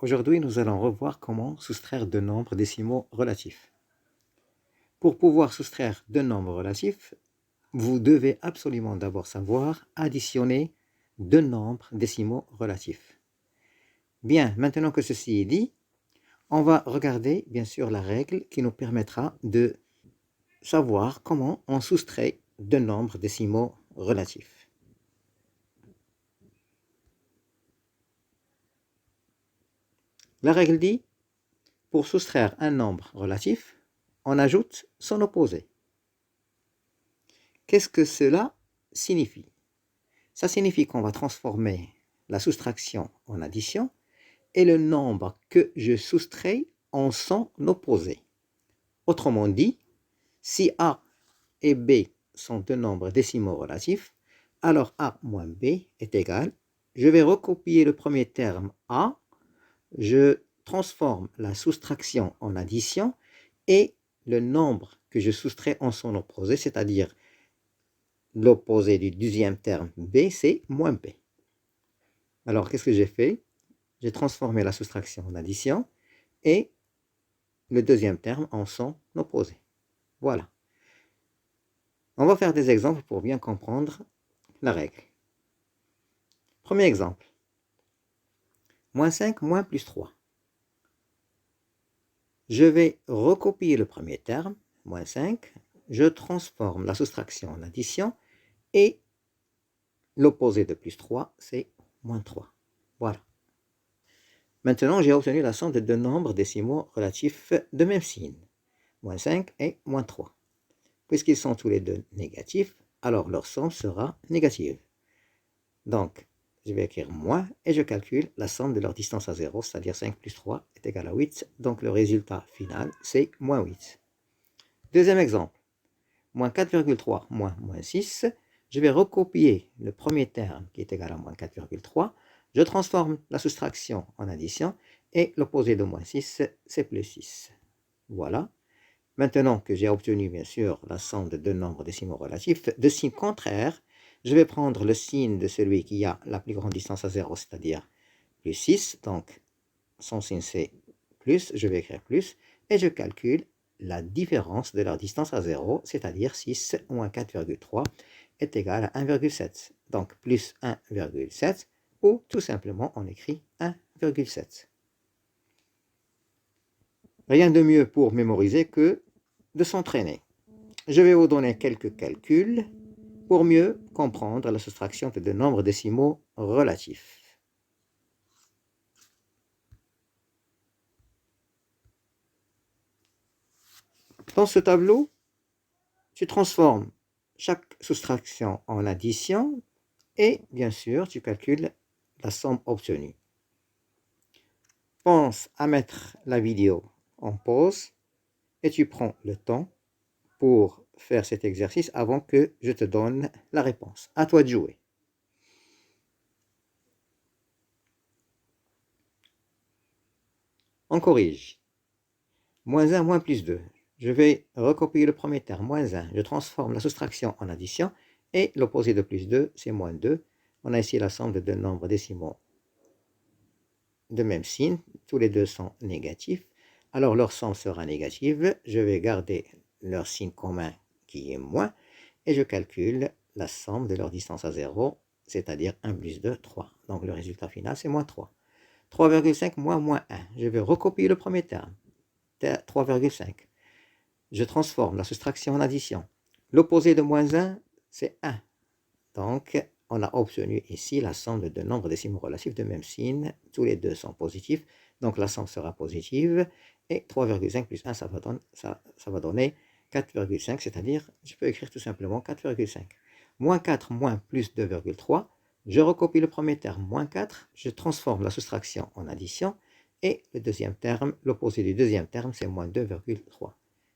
Aujourd'hui, nous allons revoir comment soustraire deux nombres décimaux relatifs. Pour pouvoir soustraire deux nombres relatifs, vous devez absolument d'abord savoir additionner deux nombres décimaux relatifs. Bien, maintenant que ceci est dit, on va regarder bien sûr la règle qui nous permettra de savoir comment on soustrait deux nombres décimaux relatifs. La règle dit, pour soustraire un nombre relatif, on ajoute son opposé. Qu'est-ce que cela signifie? Ça signifie qu'on va transformer la soustraction en addition et le nombre que je soustrais en son opposé. Autrement dit, si A et B sont deux nombres décimaux relatifs, alors A moins B est égal, je vais recopier le premier terme A, je transforme la soustraction en addition et le nombre que je soustrais en son opposé, c'est-à-dire l'opposé du deuxième terme B, c'est moins B. Alors, qu'est-ce que j'ai fait? J'ai transformé la soustraction en addition et le deuxième terme en son opposé. Voilà. On va faire des exemples pour bien comprendre la règle. Premier exemple. Moins 5 moins plus 3. Je vais recopier le premier terme, moins 5. Je transforme la soustraction en addition et l'opposé de plus 3, c'est moins 3. Voilà. Maintenant, j'ai obtenu la somme de deux nombres décimaux relatifs de même signe, moins 5 et moins 3. Puisqu'ils sont tous les deux négatifs, alors leur somme sera négative. Donc, je vais écrire moins et je calcule la somme de leur distance à 0, c'est-à-dire 5 plus 3 est égal à 8. Donc, le résultat final, c'est moins 8. Deuxième exemple, moins 4,3 moins 6. Je vais recopier le premier terme qui est égal à moins 4,3. Je transforme la soustraction en addition et l'opposé de moins 6, c'est plus 6. Voilà. Maintenant que j'ai obtenu bien sûr la somme de deux nombres décimaux relatifs, de signe contraire, je vais prendre le signe de celui qui a la plus grande distance à 0, c'est-à-dire plus 6. Donc son signe c'est plus, je vais écrire plus, et je calcule la différence de leur distance à 0, c'est-à-dire 6 moins 4,3 est égal à 1,7. Donc plus 1,7, ou tout simplement on écrit 1,7. Rien de mieux pour mémoriser que de s'entraîner. Je vais vous donner quelques calculs pour mieux comprendre la soustraction de deux nombres décimaux relatifs. Dans ce tableau, tu transformes chaque soustraction en addition et bien sûr, tu calcules la somme obtenue. Pense à mettre la vidéo en pause et tu prends le temps pour faire cet exercice avant que je te donne la réponse. À toi de jouer. On corrige. Moins 1, moins plus 2. Je vais recopier le premier terme, moins 1. Je transforme la soustraction en addition et l'opposé de plus 2, c'est moins 2. On a ici la somme de deux nombres décimaux de même signe. Tous les deux sont négatifs. Alors leur somme sera négative. Je vais garder leur signe commun qui est moins et je calcule la somme de leur distance à 0, c'est-à-dire 1 plus 2, 3. Donc le résultat final, c'est moins 3. 3,5 moins 1. Je vais recopier le premier terme, 3,5. Je transforme la soustraction en addition. L'opposé de moins 1, c'est 1. Donc, on a obtenu ici la somme de deux nombres décimaux relatifs de même signe. Tous les deux sont positifs, donc la somme sera positive. Et 3,5 plus 1, ça va donner 4,5, c'est-à-dire, je peux écrire tout simplement 4,5. Moins 4 moins plus 2,3. Je recopie le premier terme, moins 4. Je transforme la soustraction en addition. Et le deuxième terme, l'opposé du deuxième terme, c'est moins 2,3.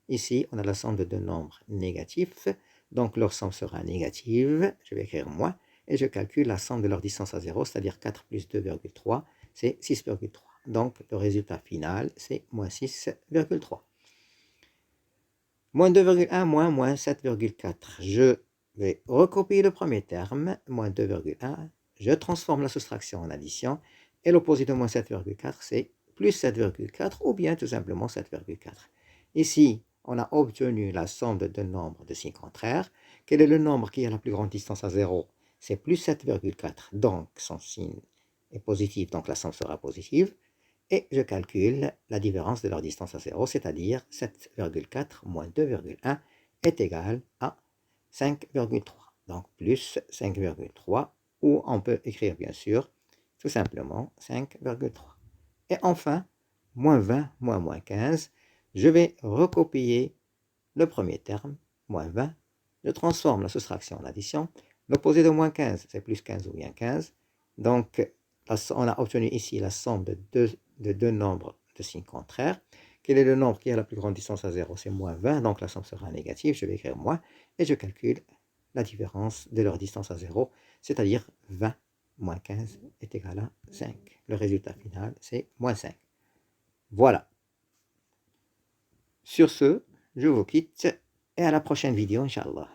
Ici, on a la somme de deux nombres négatifs. Donc leur somme sera négative, je vais écrire moins, et je calcule la somme de leur distance à 0, c'est-à-dire 4 plus 2,3, c'est 6,3. Donc le résultat final, c'est moins 6,3. Moins 2,1 moins 7,4. Je vais recopier le premier terme, moins 2,1, je transforme la soustraction en addition, Et l'opposé de moins 7,4, c'est plus 7,4 ou bien tout simplement 7,4. Ici, on a obtenu la somme de deux nombres de signes contraires. Quel est le nombre qui a la plus grande distance à 0? C'est plus 7,4, donc son signe est positif, donc la somme sera positive. Et je calcule la différence de leur distance à 0, c'est-à-dire 7,4 moins 2,1 est égal à 5,3. Donc plus 5,3, ou on peut écrire bien sûr tout simplement 5,3. Et enfin, moins 20 moins 15, je vais recopier le premier terme, moins 20, je transforme la soustraction en addition. L'opposé de moins 15, c'est plus 15 ou bien 15. Donc, on a obtenu ici la somme de deux nombres de signes contraires. Quel est le nombre qui a la plus grande distance à 0? C'est moins 20, donc la somme sera négative. Je vais écrire moins, et je calcule la différence de leur distance à 0, c'est-à-dire 20 moins 15 est égal à 5. Le résultat final, c'est moins 5. Voilà. Sur ce, je vous quitte, et à la prochaine vidéo, Inch'Allah.